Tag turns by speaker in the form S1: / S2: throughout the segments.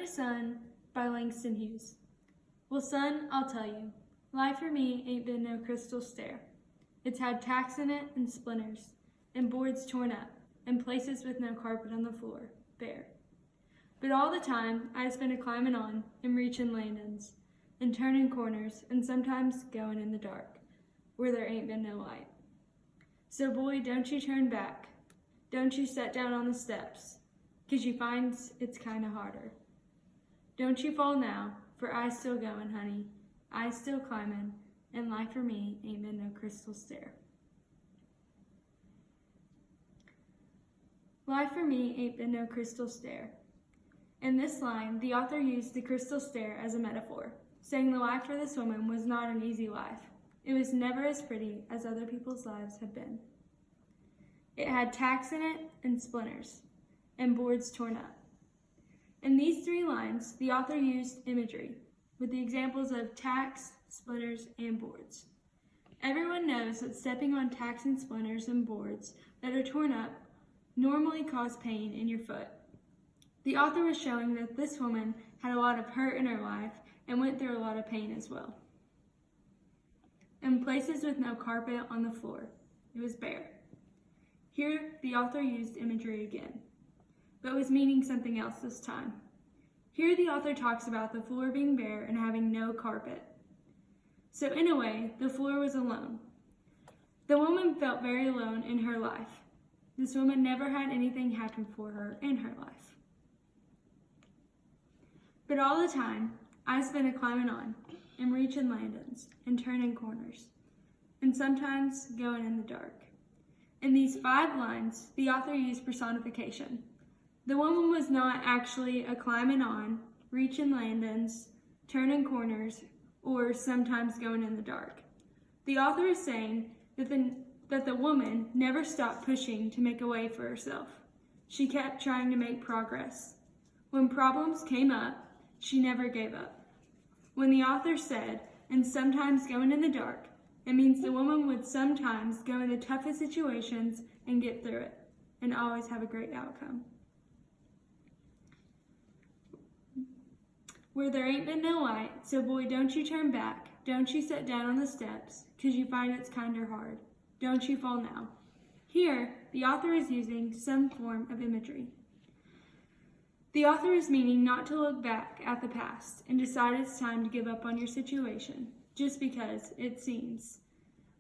S1: My Son by Langston Hughes. Well, son, I'll tell you, life for me ain't been no crystal stair. It's had tacks in it and splinters, and boards torn up, and places with no carpet on the floor, bare. But all the time I's been a-climbin' on and reachin' landin's, and turnin' corners, and sometimes goin' in the dark, where there ain't been no light. So boy, don't you turn back, don't you set down on the steps, 'cause you finds it's kinda harder. Don't you fall now, for I's still goin', honey, I's still climbin', and life for me ain't been no crystal stair. Life for me ain't been no crystal stair. In this line, the author used the crystal stair as a metaphor, saying the life for this woman was not an easy life. It was never as pretty as other people's lives had been. It had tacks in it and splinters, and boards torn up. In these 3 lines, the author used imagery, with the examples of tacks, splinters, and boards. Everyone knows that stepping on tacks and splinters and boards that are torn up normally cause pain in your foot. The author was showing that this woman had a lot of hurt in her life and went through a lot of pain as well. In places with no carpet on the floor, it was bare. Here, the author used imagery again, but was meaning something else this time. Here, the author talks about the floor being bare and having no carpet. So in a way, the floor was alone. The woman felt very alone in her life. This woman never had anything happen for her in her life. But all the time, I's been a-climbin' on and reachin' landin's and turnin' corners, and sometimes goin' in the dark. In these 5 lines, the author used personification. The woman was not actually a-climbin' on, reachin' landin's, turnin' corners, or sometimes goin' in the dark. The author is saying that the woman never stopped pushing to make a way for herself. She kept trying to make progress. When problems came up, she never gave up. When the author said, and sometimes going in the dark, it means the woman would sometimes go in the toughest situations and get through it, and always have a great outcome. Where there ain't been no light, so boy, don't you turn back, don't you sit down on the steps, 'cause you find it's kinder hard. Don't you fall now. Here, the author is using some form of imagery. The author is meaning not to look back at the past and decide it's time to give up on your situation, just because it seems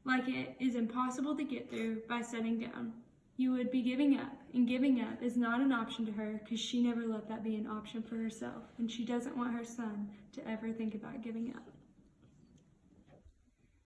S1: like it is impossible to get through by setting down. You would be giving up, and giving up is not an option to her because she never let that be an option for herself, and she doesn't want her son to ever think about giving up.